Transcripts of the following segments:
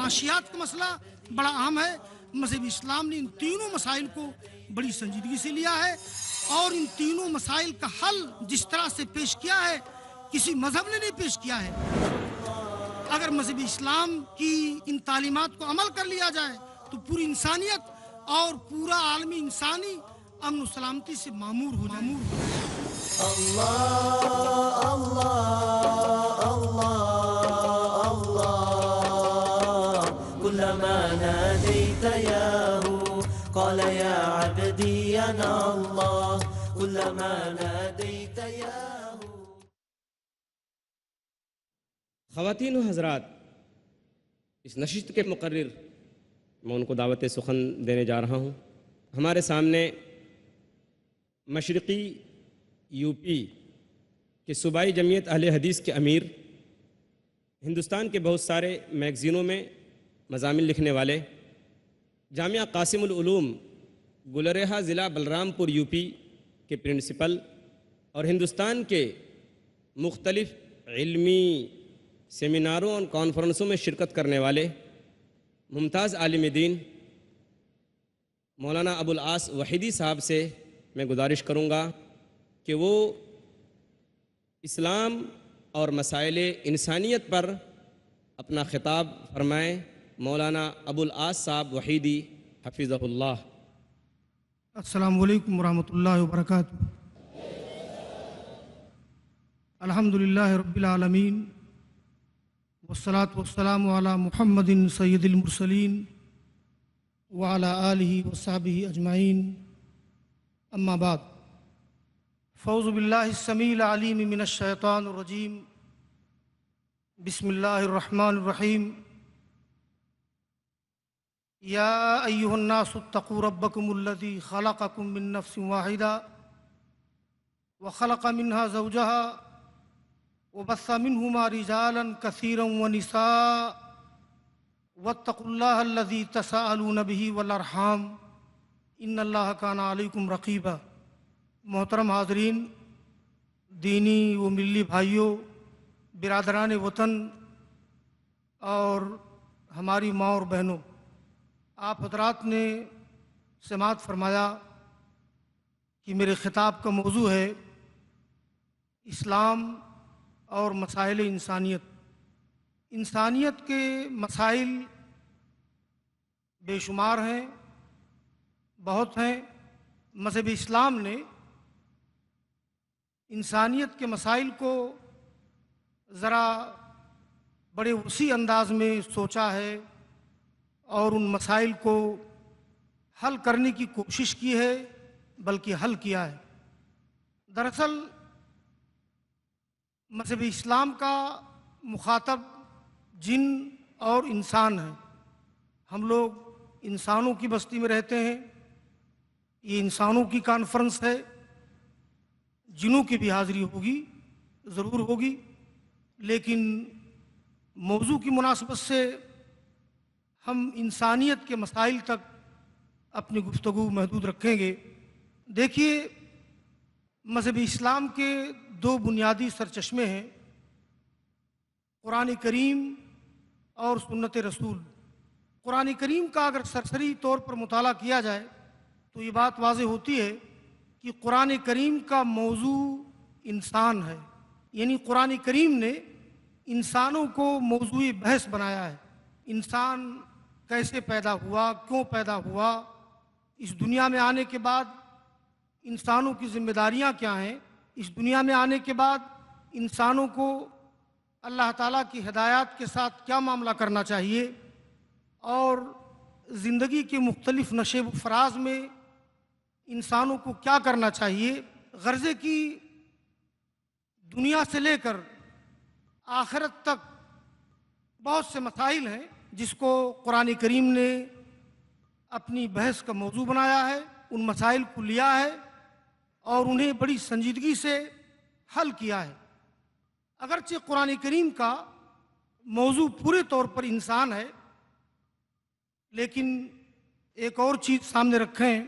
معاشیات کا مسئلہ بڑا عام ہے۔ مذہب اسلام نے ان تینوں مسائل کو بڑی سنجیدگی سے لیا ہے اور ان تینوں مسائل کا حل جس طرح سے پیش کیا ہے کسی مذہب نے نہیں پیش کیا ہے۔ اگر مذہب اسلام کی ان تعلیمات کو عمل کر لیا جائے تو پوری انسانیت اور پورا عالمی انسانی امن و سلامتی سے معمور ہو جائے۔ اللہ اللہ اللہ اللہ كلما ناديت ياه قال يا عبدي أنا الله كلما ناديت ياه۔ خواتین و حضرات، اس نشست کے مقرر میں ان کو دعوت سخن دینے جا رہا ہوں۔ ہمارے سامنے مشرقی یو پی کے صوبائی جمعیت اہل حدیث کے امیر، ہندوستان کے بہت سارے میگزینوں میں مضامین لکھنے والے، جامعہ قاسم العلوم گلریحہ ضلع بلرام پور یو پی کے پرنسپل اور ہندوستان کے مختلف علمی سیمیناروں اور کانفرنسوں میں شرکت کرنے والے ممتاز عالم دین مولانا ابو العاص وحیدی صاحب سے میں گزارش کروں گا کہ وہ اسلام اور مسائل انسانیت پر اپنا خطاب فرمائیں۔ مولانا ابو العاص صاحب وحیدی حفظہ اللہ۔ السلام علیکم ورحمۃ اللہ وبرکاتہ۔ الحمدللہ رب العالمین والصلاة والسلام علی محمد سید المرسلین وعلی آلہ وصحبہ اجمعین، اما بعد، فاعوذ باللہ السمیع العلیم من الشیطان الرجیم، بسم اللہ الرحمن الرحیم۔ یا ایہا الناس اتقوا ربکم الذی خلقکم من نفس واحدہ وخلق منها زوجها وبث منهما رجالا كثيرا ونساء واتقوا الله الذي تساءلون به والارحام ان اللہ کان علیکم رقیبا۔ محترم حاضرین، دینی و ملی بھائیوں، برادران وطن اور ہماری ماں اور بہنوں، آپ حضرات نے سماعت فرمایا کہ میرے خطاب کا موضوع ہے اسلام اور مسائل انسانیت۔ انسانیت کے مسائل بے شمار ہیں، بہت ہیں۔ مذہب اسلام نے انسانیت کے مسائل کو ذرا بڑے وسیع انداز میں سوچا ہے اور ان مسائل کو حل کرنے کی کوشش کی ہے، بلکہ حل کیا ہے۔ دراصل مذہب اسلام کا مخاطب جن اور انسان ہیں۔ ہم لوگ انسانوں کی بستی میں رہتے ہیں، یہ انسانوں کی کانفرنس ہے، جنوں کی بھی حاضری ہوگی، ضرور ہوگی، لیکن موضوع کی مناسبت سے ہم انسانیت کے مسائل تک اپنی گفتگو محدود رکھیں گے۔ دیکھیے، مذہب اسلام کے دو بنیادی سرچشمے ہیں، قرآن کریم اور سنت رسول۔ قرآن کریم کا اگر سرسری طور پر مطالعہ کیا جائے تو یہ بات واضح ہوتی ہے کہ قرآن کریم کا موضوع انسان ہے، یعنی قرآن کریم نے انسانوں کو موضوع بحث بنایا ہے۔ انسان کیسے پیدا ہوا، کیوں پیدا ہوا، اس دنیا میں آنے کے بعد انسانوں کی ذمہ داریاں کیا ہیں، اس دنیا میں آنے کے بعد انسانوں کو اللہ تعالیٰ کی ہدایات کے ساتھ کیا معاملہ کرنا چاہیے، اور زندگی کے مختلف نشیب و فراز میں انسانوں کو کیا کرنا چاہیے۔ غرضے کی دنیا سے لے کر آخرت تک بہت سے مسائل ہیں جس کو قرآن کریم نے اپنی بحث کا موضوع بنایا ہے، ان مسائل کو لیا ہے اور انہیں بڑی سنجیدگی سے حل کیا ہے۔ اگرچہ قرآن کریم کا موضوع پورے طور پر انسان ہے، لیکن ایک اور چیز سامنے رکھیں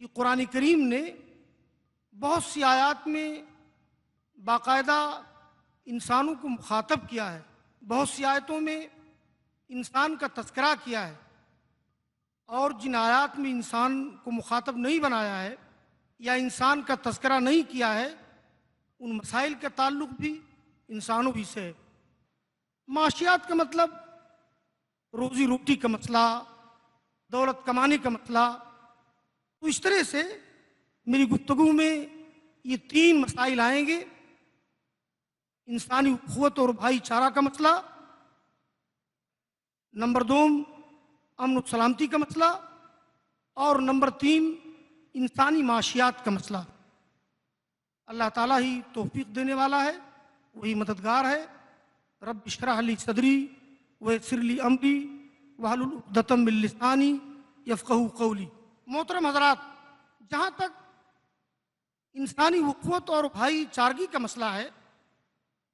کہ قرآن کریم نے بہت سی آیات میں باقاعدہ انسانوں کو مخاطب کیا ہے۔ بہت سی آیتوں میں انسان کا تذکرہ کیا ہے اور جن آیات میں انسان کو مخاطب نہیں بنایا ہے یا انسان کا تذکرہ نہیں کیا ہے، ان مسائل کا تعلق بھی انسانوں ہی سے ہے۔ معاشیات کا مطلب روزی روٹی کا مسئلہ، دولت کمانے کا مسئلہ۔ تو اس طرح سے میری گفتگو میں یہ تین مسائل آئیں گے: انسانی اخوت اور بھائی چارہ کا مسئلہ، نمبر دو امن و سلامتی کا مسئلہ، اور نمبر تین انسانی معاشیات کا مسئلہ۔ اللہ تعالیٰ ہی توفیق دینے والا ہے، وہی مددگار ہے۔ رب اشرح لی صدری ویسر لی امری واحلل عقدۃ من لسانی یفقہوا قولی۔ محترم حضرات، جہاں تک انسانی اخوت اور بھائی چارگی کا مسئلہ ہے،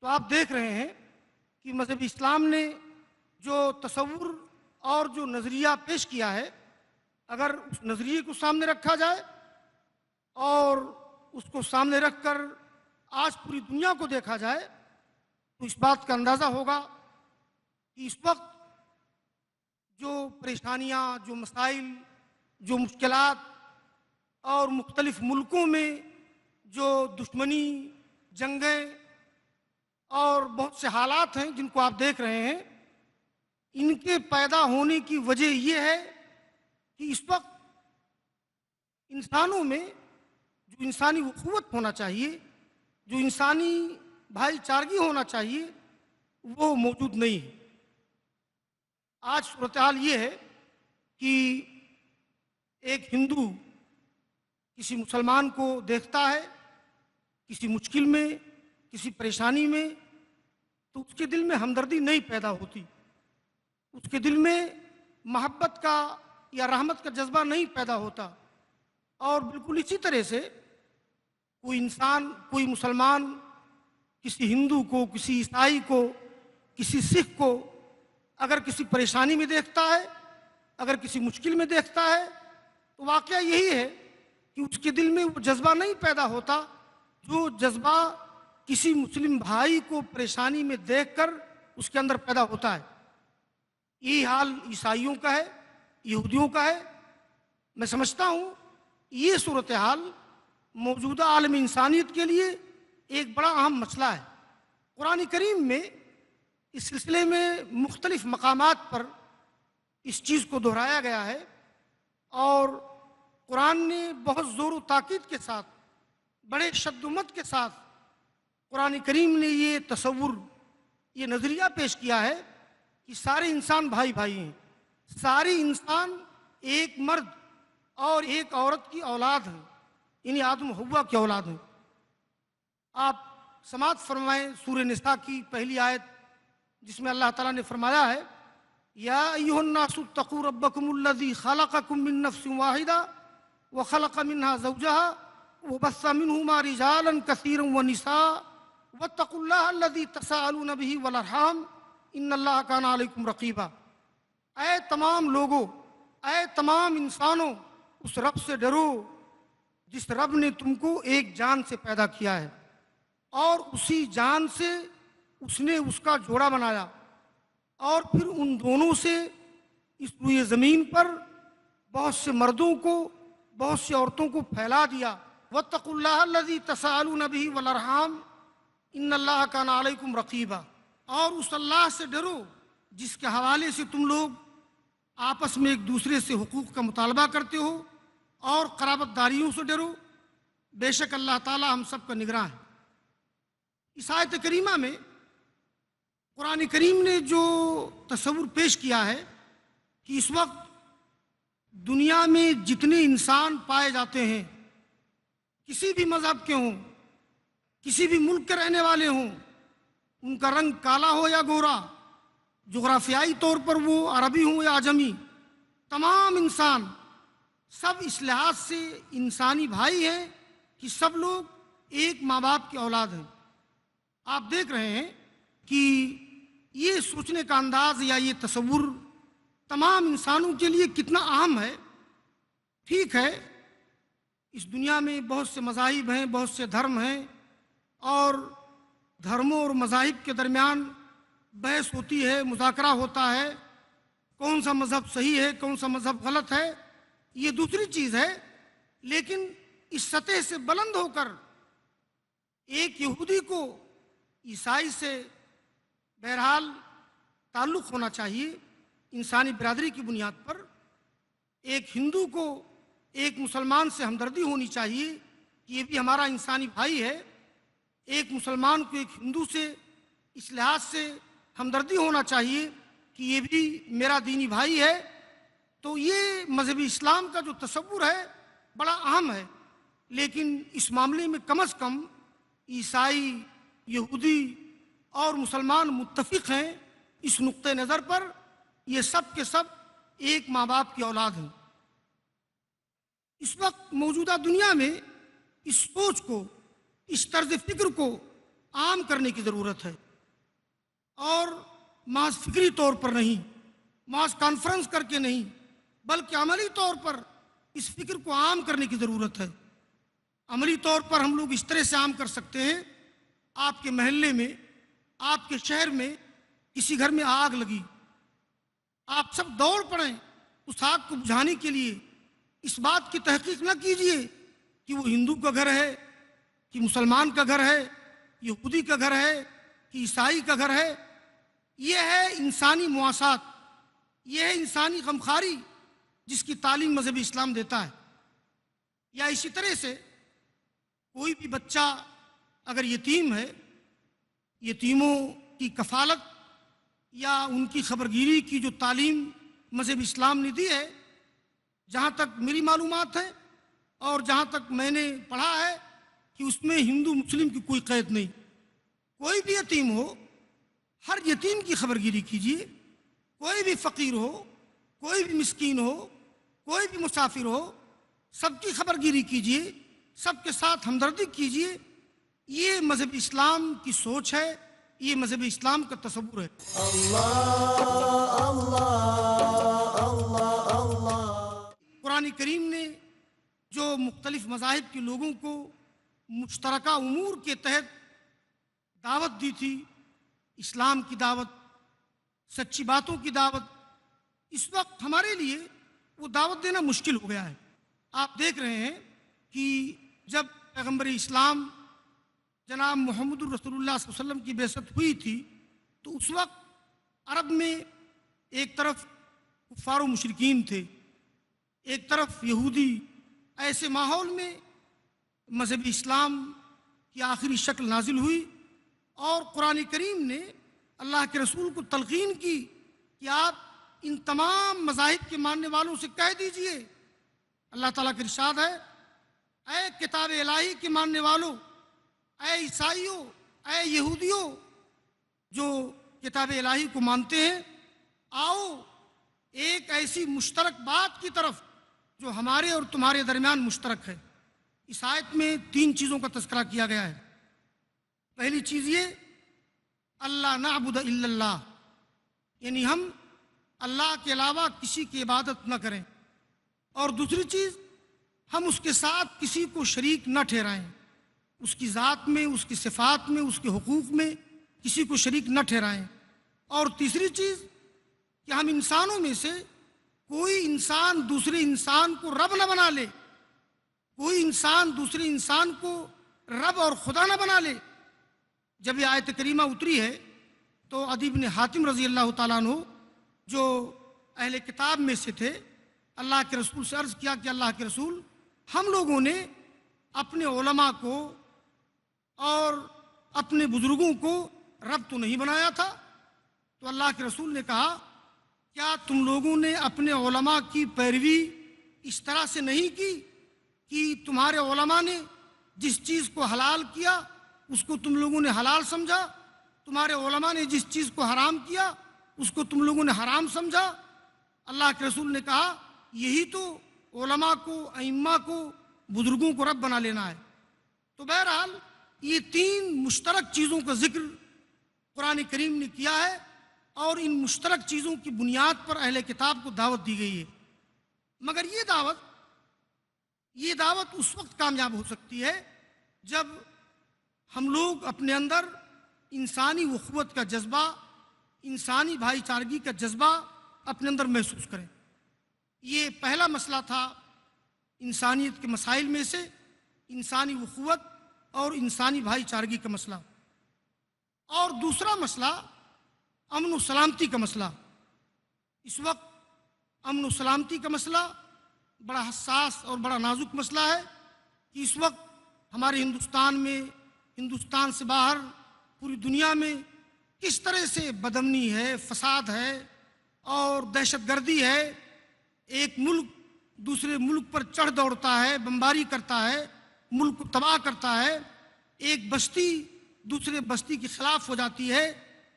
تو آپ دیکھ رہے ہیں کہ مذہب اسلام نے جو تصور اور جو نظریہ پیش کیا ہے، اگر اس نظریے کو سامنے رکھا جائے اور اس کو سامنے رکھ کر آج پوری دنیا کو دیکھا جائے، تو اس بات کا اندازہ ہوگا کہ اس وقت جو پریشانیاں، جو مسائل، جو مشکلات اور مختلف ملکوں میں جو دشمنی، جنگیں اور بہت سے حالات ہیں جن کو آپ دیکھ رہے ہیں، ان کے پیدا ہونے کی وجہ یہ ہے کہ اس وقت انسانوں میں جو انسانی اخوت ہونا چاہیے، جو انسانی بھائی چارگی ہونا چاہیے، وہ موجود نہیں ہے۔ آج صورتحال یہ ہے کہ ایک ہندو کسی مسلمان کو دیکھتا ہے کسی مشکل میں، کسی پریشانی میں، تو اس کے دل میں ہمدردی نہیں پیدا ہوتی، اس کے دل میں محبت کا یا رحمت کا جذبہ نہیں پیدا ہوتا۔ اور بالکل اسی طرح سے کوئی انسان، کوئی مسلمان کسی ہندو کو، کسی عیسائی کو، کسی سکھ کو اگر کسی پریشانی میں دیکھتا ہے، اگر کسی مشکل میں دیکھتا ہے، تو واقعہ یہی ہے کہ اس کے دل میں وہ جذبہ نہیں پیدا ہوتا جو جذبہ کسی مسلم بھائی کو پریشانی میں دیکھ کر اس کے اندر پیدا ہوتا ہے۔ یہی حال عیسائیوں کا ہے، یہودیوں کا ہے۔ میں سمجھتا ہوں یہ صورتحال موجودہ عالم انسانیت کے لیے ایک بڑا اہم مسئلہ ہے۔ قرآن کریم میں اس سلسلے میں مختلف مقامات پر اس چیز کو دہرایا گیا ہے، اور قرآن نے بہت زور و تاکید کے ساتھ، بڑے شد و مد کے ساتھ قرآن کریم نے یہ تصور، یہ نظریہ پیش کیا ہے کہ سارے انسان بھائی بھائی ہیں، سارے انسان ایک مرد اور ایک عورت کی اولاد ہیں، یعنی آدم و حوا کی اولاد ہیں۔ آپ سماعت فرمائیں سورہ نساء کی پہلی آیت، جس میں اللہ تعالیٰ نے فرمایا ہے: یا ایھا الناس اتقوا ربکم الذی خلقکم من نفس واحدہ وخلق منها زوجها وبث منہما رجالا کثیرا ونساء واتقوا اللہ الذی تساءلون به والارحام ان اللہ کان علیکم رقیبا۔ اے تمام لوگوں، اے تمام انسانوں، اس رب سے ڈرو جس رب نے تم کو ایک جان سے پیدا کیا ہے، اور اسی جان سے اس نے اس کا جوڑا بنایا، اور پھر ان دونوں سے اس روئے زمین پر بہت سے مردوں کو، بہت سی عورتوں کو پھیلا دیا۔ واتقوا اللہ الذی تساءلون به والارحام ان اللہ کان علیکم رقیبا۔ اور اس اللہ سے ڈرو جس کے حوالے سے تم لوگ آپس میں ایک دوسرے سے حقوق کا مطالبہ کرتے ہو، اور قرابت داریوں سے ڈرو، بے شک اللہ تعالی ہم سب کا نگراں ہے۔ اس آیت کریمہ میں قرآن کریم نے جو تصور پیش کیا ہے کہ اس وقت دنیا میں جتنے انسان پائے جاتے ہیں، کسی بھی مذہب کے ہوں، کسی بھی ملک کے رہنے والے ہوں، ان کا رنگ کالا ہو یا گورا، جغرافیائی طور پر وہ عربی ہوں یا عجمی، تمام انسان سب اس لحاظ سے انسانی بھائی ہیں کہ سب لوگ ایک ماں باپ کی اولاد ہیں۔ آپ دیکھ رہے ہیں کہ یہ سوچنے کا انداز یا یہ تصور تمام انسانوں کے لیے کتنا اہم ہے۔ ٹھیک ہے، اس دنیا میں بہت سے مذاہب ہیں، بہت سے دھرم ہیں، اور دھرموں اور مذاہب کے درمیان بحث ہوتی ہے، مذاکرہ ہوتا ہے، کون سا مذہب صحیح ہے کون سا مذہب غلط ہے یہ دوسری چیز ہے، لیکن اس سطح سے بلند ہو کر ایک یہودی کو عیسائی سے بہرحال تعلق ہونا چاہیے انسانی برادری کی بنیاد پر، ایک ہندو کو ایک مسلمان سے ہمدردی ہونی چاہیے کہ یہ بھی ہمارا انسانی بھائی ہے، ایک مسلمان کو ایک ہندو سے اس لحاظ سے ہمدردی ہونا چاہیے کہ یہ بھی میرا دینی بھائی ہے۔ تو یہ مذہب اسلام کا جو تصور ہے بڑا اہم ہے، لیکن اس معاملے میں کم از کم عیسائی، یہودی اور مسلمان متفق ہیں اس نقطۂ نظر پر، یہ سب کے سب ایک ماں باپ کی اولاد ہیں۔ اس وقت موجودہ دنیا میں اس سوچ کو، اس طرز فکر کو عام کرنے کی ضرورت ہے، اور محض فکری طور پر نہیں، محض کانفرنس کر کے نہیں، بلکہ عملی طور پر اس فکر کو عام کرنے کی ضرورت ہے۔ عملی طور پر ہم لوگ اس طرح سے عام کر سکتے ہیں، آپ کے محلے میں، آپ کے شہر میں کسی گھر میں آگ لگی، آپ سب دوڑ پڑیں اس آگ کو بجھانے کے لیے، اس بات کی تحقیق نہ کیجئے کہ وہ ہندو کا گھر ہے کہ مسلمان کا گھر ہے، یہودی کا گھر ہے کہ عیسائی کا گھر ہے۔ یہ ہے انسانی مواسات، یہ ہے انسانی غمخواری جس کی تعلیم مذہب اسلام دیتا ہے۔ یا اسی طرح سے کوئی بھی بچہ اگر یتیم ہے، یتیموں کی کفالت یا ان کی خبرگیری کی جو تعلیم مذہب اسلام نے دی ہے، جہاں تک میری معلومات ہے اور جہاں تک میں نے پڑھا ہے کہ اس میں ہندو مسلم کی کوئی قید نہیں، کوئی بھی یتیم ہو ہر یتیم کی خبرگیری کیجیے، کوئی بھی فقیر ہو، کوئی بھی مسکین ہو، کوئی بھی مسافر ہو، سب کی خبرگیری کیجیے، سب کے ساتھ ہمدردی کیجیے۔ یہ مذہب اسلام کی سوچ ہے، یہ مذہب اسلام کا تصور ہے۔ قرآن کریم نے جو مختلف مذاہب کے لوگوں کو مشترکہ امور کے تحت دعوت دی تھی، اسلام کی دعوت، سچی باتوں کی دعوت، اس وقت ہمارے لیے وہ دعوت دینا مشکل ہو گیا ہے۔ آپ دیکھ رہے ہیں کہ جب پیغمبر اسلام جناب محمد الرسول اللہ صلی اللہ علیہ وسلم کی بعثت ہوئی تھی تو اس وقت عرب میں ایک طرف کفار و مشرکین تھے، ایک طرف یہودی۔ ایسے ماحول میں مذہب اسلام کی آخری شکل نازل ہوئی اور قرآن کریم نے اللہ کے رسول کو تلقین کی کہ آپ ان تمام مذاہب کے ماننے والوں سے کہہ دیجئے، اللہ تعالیٰ کا ارشاد ہے، اے کتاب الہی کے ماننے والوں، اے عیسائیوں، اے یہودیوں جو کتاب الہی کو مانتے ہیں، آؤ ایک ایسی مشترک بات کی طرف جو ہمارے اور تمہارے درمیان مشترک ہے۔ اس آیت میں 3 چیزوں کا تذکرہ کیا گیا ہے۔ پہلی چیز یہ، اللہ نعبد الا اللہ، یعنی ہم اللہ کے علاوہ کسی کی عبادت نہ کریں، اور دوسری چیز ہم اس کے ساتھ کسی کو شریک نہ ٹھہرائیں، اس کی ذات میں، اس کی صفات میں، اس کے حقوق میں کسی کو شریک نہ ٹھہرائیں، اور تیسری چیز کہ ہم انسانوں میں سے کوئی انسان دوسرے انسان کو رب نہ بنا لے، کوئی انسان دوسرے انسان کو رب اور خدا نہ بنا لے۔ جب یہ آیت کریمہ اتری ہے تو عدی بن حاتم رضی اللہ تعالیٰ عنہ جو اہل کتاب میں سے تھے، اللہ کے رسول سے عرض کیا کہ اللہ کے رسول، ہم لوگوں نے اپنے علماء کو اور اپنے بزرگوں کو رب تو نہیں بنایا تھا؟ تو اللہ کے رسول نے کہا، کیا تم لوگوں نے اپنے علماء کی پیروی اس طرح سے نہیں کی کہ تمہارے علماء نے جس چیز کو حلال کیا اس کو تم لوگوں نے حلال سمجھا، تمہارے علماء نے جس چیز کو حرام کیا اس کو تم لوگوں نے حرام سمجھا؟ اللہ کے رسول نے کہا، یہی تو علماء کو، ائمہ کو، بزرگوں کو رب بنا لینا ہے۔ تو بہرحال یہ 3 مشترک چیزوں کا ذکر قرآن کریم نے کیا ہے، اور ان مشترک چیزوں کی بنیاد پر اہل کتاب کو دعوت دی گئی ہے۔ مگر یہ دعوت اس وقت کامیاب ہو سکتی ہے جب ہم لوگ اپنے اندر انسانی اخوت کا جذبہ، انسانی بھائی چارگی کا جذبہ اپنے اندر محسوس کریں۔ یہ پہلا مسئلہ تھا انسانیت کے مسائل میں سے، انسانی اخوت اور انسانی بھائی چارگی کا مسئلہ۔ اور دوسرا مسئلہ امن و سلامتی کا مسئلہ۔ اس وقت امن و سلامتی کا مسئلہ بڑا حساس اور بڑا نازک مسئلہ ہے کہ اس وقت ہمارے ہندوستان میں، ہندوستان سے باہر پوری دنیا میں کس طرح سے بدامنی ہے، فساد ہے اور دہشت گردی ہے۔ ایک ملک دوسرے ملک پر چڑھ دوڑتا ہے، بمباری کرتا ہے، ملک کو تباہ کرتا ہے۔ ایک بستی دوسرے بستی کے خلاف ہو جاتی ہے،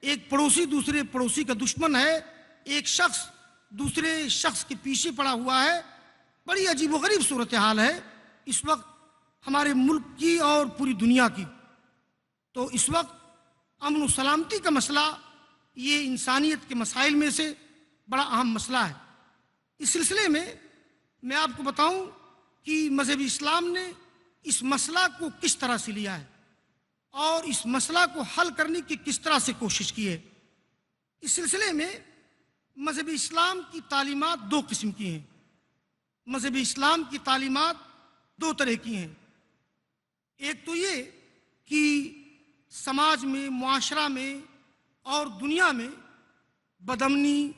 ایک پڑوسی دوسرے پڑوسی کا دشمن ہے، ایک شخص دوسرے شخص کے پیچھے پڑا ہوا ہے۔ بڑی عجیب و غریب صورتحال ہے اس وقت ہمارے ملک کی اور پوری دنیا کی۔ تو اس وقت امن و سلامتی کا مسئلہ یہ انسانیت کے مسائل میں سے بڑا اہم مسئلہ ہے۔ اس سلسلے میں آپ کو بتاؤں کہ مذہب اسلام نے اس مسئلہ کو کس طرح سے لیا ہے اور اس مسئلہ کو حل کرنے کی کس طرح سے کوشش کی ہے۔ اس سلسلے میں مذہب اسلام کی تعلیمات دو قسم کی ہیں۔ مذہب اسلام کی تعلیمات دو طرح کی ہیں۔ ایک تو یہ کہ سماج میں، معاشرہ میں اور دنیا میں بدامنی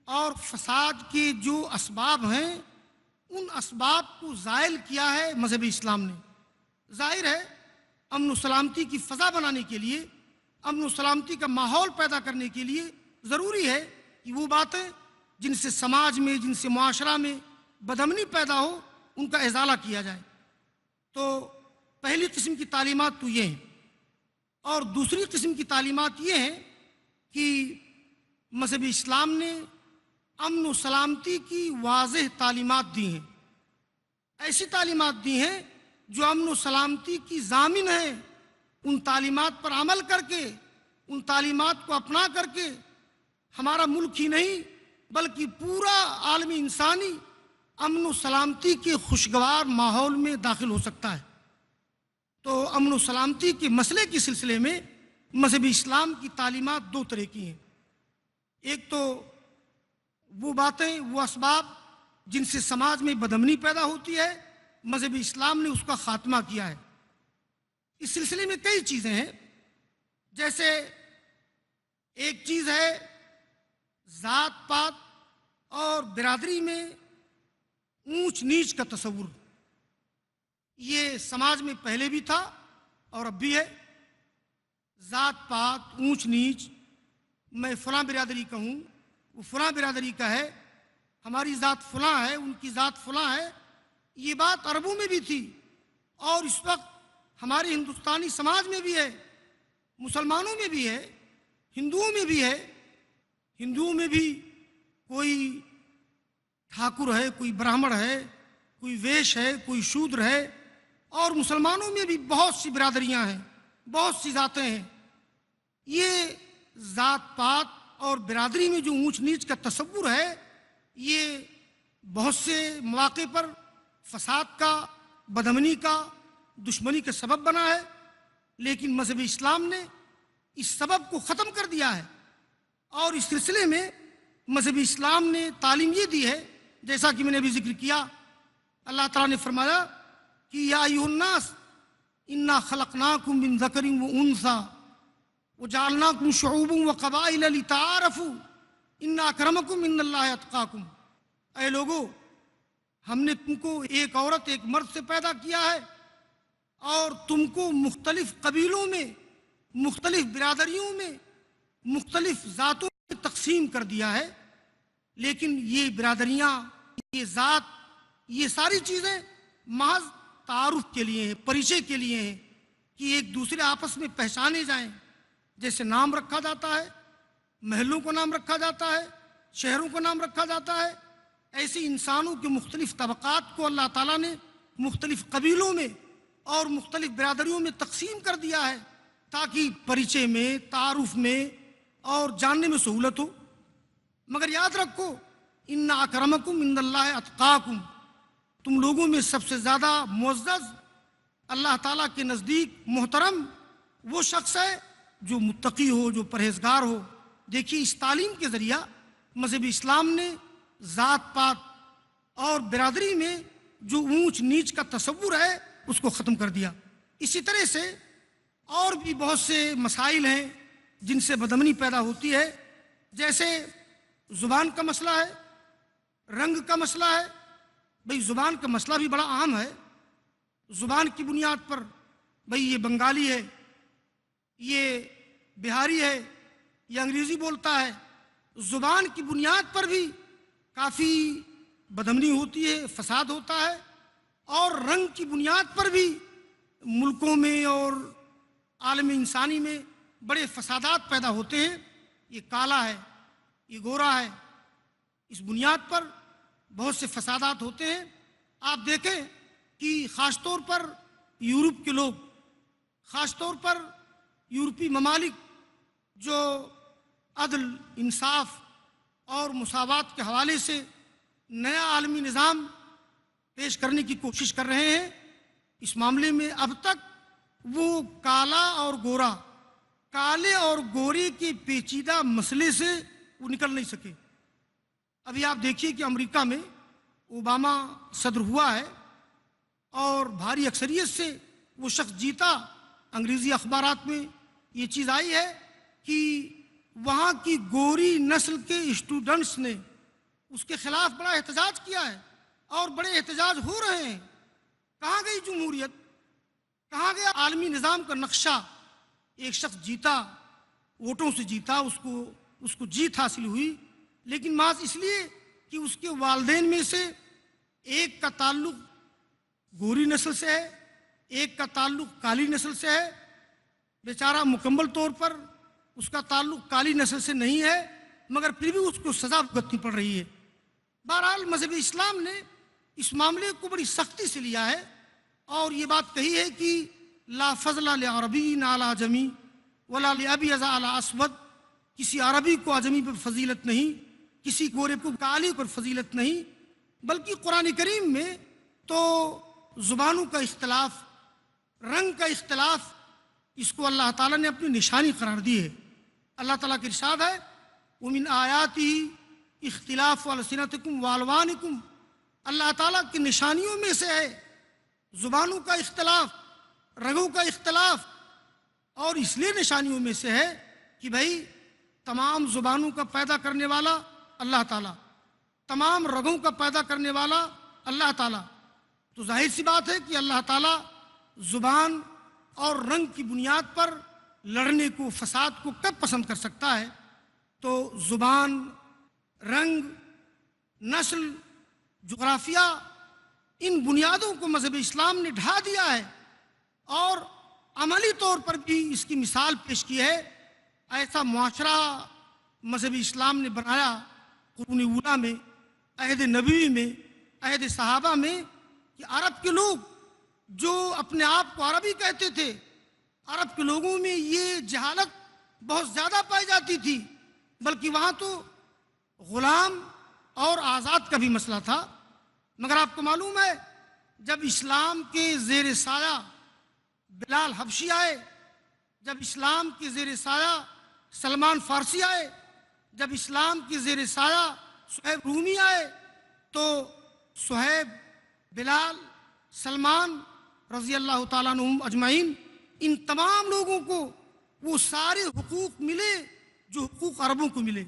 اور فساد کے جو اسباب ہیں ان اسباب کو زائل کیا ہے مذہب اسلام نے۔ ظاہر ہے امن و سلامتی کی فضا بنانے کے لیے، امن و سلامتی کا ماحول پیدا کرنے کے لیے ضروری ہے کہ وہ باتیں جن سے سماج میں، جن سے معاشرہ میں بدامنی پیدا ہو ان کا ازالہ کیا جائے۔ تو پہلی قسم کی تعلیمات تو یہ ہیں، اور دوسری قسم کی تعلیمات یہ ہیں کہ مذہب اسلام نے امن و سلامتی کی واضح تعلیمات دی ہیں۔ ایسی تعلیمات دی ہیں جو امن و سلامتی کی ضامن ہیں۔ ان تعلیمات پر عمل کر کے، ان تعلیمات کو اپنا کر کے ہمارا ملک ہی نہیں بلکہ پورا عالم انسانی امن و سلامتی کے خوشگوار ماحول میں داخل ہو سکتا ہے۔ تو امن و سلامتی کے مسئلے کے سلسلے میں مذہب اسلام کی تعلیمات دو طرح کی ہیں۔ ایک تو وہ باتیں، وہ اسباب جن سے سماج میں بدامنی پیدا ہوتی ہے، مذہب اسلام نے اس کا خاتمہ کیا ہے۔ اس سلسلے میں کئی چیزیں ہیں، جیسے ایک چیز ہے ذات پات اور برادری میں اونچ نیچ کا تصور۔ یہ سماج میں پہلے بھی تھا اور اب بھی ہے۔ ذات پات، اونچ نیچ، میں فلاں برادری کا ہوں، وہ فلاں برادری کا ہے، ہماری ذات فلاں ہے، ان کی ذات فلاں ہے، یہ بات عربوں میں بھی تھی اور اس وقت ہمارے ہندوستانی سماج میں بھی ہے، مسلمانوں میں بھی ہے، ہندوؤں میں بھی ہے۔ ہندوؤں میں بھی کوئی ٹھاکر ہے، کوئی برہمن ہے، کوئی ویش ہے، کوئی شودر ہے، اور مسلمانوں میں بھی بہت سی برادریاں ہیں، بہت سی ذاتیں ہیں۔ یہ ذات پات اور برادری میں جو اونچ نیچ کا تصور ہے، یہ بہت سے مواقع پر فساد کا، بدامنی کا، دشمنی کا سبب بنا ہے، لیکن مذہب اسلام نے اس سبب کو ختم کر دیا ہے۔ اور اس سلسلے میں مذہب اسلام نے تعلیم یہ دی ہے، جیسا کہ میں نے ابھی ذکر کیا، اللہ تعالیٰ نے فرمایا کہ یا ایھا الناس انا خلقناکم من ذکر و انثی وجعلناکم شعوبا وقبائل لتعارفوا ان اکرمکم عند اللہ اتقاکم۔ اے لوگو، ہم نے تم کو ایک عورت ایک مرد سے پیدا کیا ہے اور تم کو مختلف قبیلوں میں، مختلف برادریوں میں، مختلف ذاتوں میں تقسیم کر دیا ہے، لیکن یہ برادریاں، یہ ذات، یہ ساری چیزیں محض تعارف کے لیے ہیں، پریچے کے لیے ہیں کہ ایک دوسرے آپس میں پہچانے جائیں۔ جیسے نام رکھا جاتا ہے، محلوں کو نام رکھا جاتا ہے، شہروں کو نام رکھا جاتا ہے، ایسے انسانوں کے مختلف طبقات کو اللہ تعالیٰ نے مختلف قبیلوں میں اور مختلف برادریوں میں تقسیم کر دیا ہے تاکہ پریچے میں، تعارف میں اور جاننے میں سہولت ہو۔ مگر یاد رکھو، ان اکرمکم عند اللہ اتقاکم، تم لوگوں میں سب سے زیادہ معزز اللہ تعالیٰ کے نزدیک محترم وہ شخص ہے جو متقی ہو، جو پرہیزگار ہو۔ دیکھیے، اس تعلیم کے ذریعہ مذہب اسلام نے ذات پات اور برادری میں جو اونچ نیچ کا تصور ہے اس کو ختم کر دیا۔ اسی طرح سے اور بھی بہت سے مسائل ہیں جن سے بدامنی پیدا ہوتی ہے، جیسے زبان کا مسئلہ ہے، رنگ کا مسئلہ ہے۔ بھئی زبان کا مسئلہ بھی بڑا عام ہے۔ زبان کی بنیاد پر بھئی یہ بنگالی ہے، یہ بہاری ہے، یہ انگریزی بولتا ہے، زبان کی بنیاد پر بھی کافی بدامنی ہوتی ہے، فساد ہوتا ہے۔ اور رنگ کی بنیاد پر بھی ملکوں میں اور عالم انسانی میں بڑے فسادات پیدا ہوتے ہیں۔ یہ کالا ہے، یہ گورا ہے، اس بنیاد پر بہت سے فسادات ہوتے ہیں۔ آپ دیکھیں کہ خاص طور پر یورپ کے لوگ، خاص طور پر یورپی ممالک جو عدل، انصاف اور مساوات کے حوالے سے نیا عالمی نظام پیش کرنے کی کوشش کر رہے ہیں، اس معاملے میں اب تک وہ کالا اور گورا، کالے اور گورے کے پیچیدہ مسئلے سے وہ نکل نہیں سکے۔ ابھی آپ دیکھیے کہ امریکہ میں اوباما صدر ہوا ہے اور بھاری اکثریت سے وہ شخص جیتا۔ انگریزی اخبارات میں یہ چیز آئی ہے کہ وہاں کی گوری نسل کے اسٹوڈنٹس نے اس کے خلاف بڑا احتجاج کیا ہے اور بڑے احتجاج ہو رہے ہیں۔ کہاں گئی جمہوریت؟ کہاں گیا عالمی نظام کا نقشہ؟ ایک شخص جیتا، ووٹوں سے جیتا، اس کو جیت حاصل ہوئی، لیکن محض اس لیے کہ اس کے والدین میں سے ایک کا تعلق گوری نسل سے ہے، ایک کا تعلق کالی نسل سے ہے۔ بیچارہ مکمل طور پر اس کا تعلق کالی نسل سے نہیں ہے، مگر پھر بھی اس کو سزا بھگتنی پڑ رہی ہے۔ بہرحال مذہب اسلام نے اس معاملے کو بڑی سختی سے لیا ہے اور یہ بات کہی ہے کہ لا فضل لعربی علی عجمی ولا لابیض علی اسود، کسی عربی کو عجمی پر فضیلت نہیں، کسی گورے کو کالے پر فضیلت نہیں، بلکہ قرآن کریم میں تو زبانوں کا اختلاف، رنگ کا اختلاف، اس کو اللہ تعالیٰ نے اپنی نشانی قرار دی ہے۔ اللہ تعالیٰ کا ارشاد ہے وَمِنْ آیَاتِهِ اختلاف السنتکم والوانکم، اللہ تعالیٰ کی نشانیوں میں سے ہے زبانوں کا اختلاف، رنگوں کا اختلاف، اور اس لیے نشانیوں میں سے ہے کہ بھائی تمام زبانوں کا پیدا کرنے والا اللہ تعالیٰ، تمام رنگوں کا پیدا کرنے والا اللہ تعالیٰ، تو ظاہر سی بات ہے کہ اللہ تعالیٰ زبان اور رنگ کی بنیاد پر لڑنے کو، فساد کو کب پسند کر سکتا ہے؟ تو زبان، رنگ، نسل، جغرافیہ، ان بنیادوں کو مذہب اسلام نے ڈھا دیا ہے اور عملی طور پر بھی اس کی مثال پیش کی ہے۔ ایسا معاشرہ مذہب اسلام نے بنایا قرون اولیٰ میں، عہد نبوی میں، عہد صحابہ میں، کہ عرب کے لوگ جو اپنے آپ کو عربی کہتے تھے، عرب کے لوگوں میں یہ جہالت بہت زیادہ پائی جاتی تھی، بلکہ وہاں تو غلام اور آزاد کا بھی مسئلہ تھا۔ مگر آپ کو معلوم ہے جب اسلام کے زیر سایہ بلال حبشی آئے، جب اسلام کے زیر سایہ سلمان فارسی آئے، جب اسلام کے زیر سایہ صہیب رومی آئے، تو صہیب، بلال، سلمان رضی اللہ تعالیٰ عنہم اجمعین، ان تمام لوگوں کو وہ سارے حقوق ملے جو حقوق عربوں کو ملے۔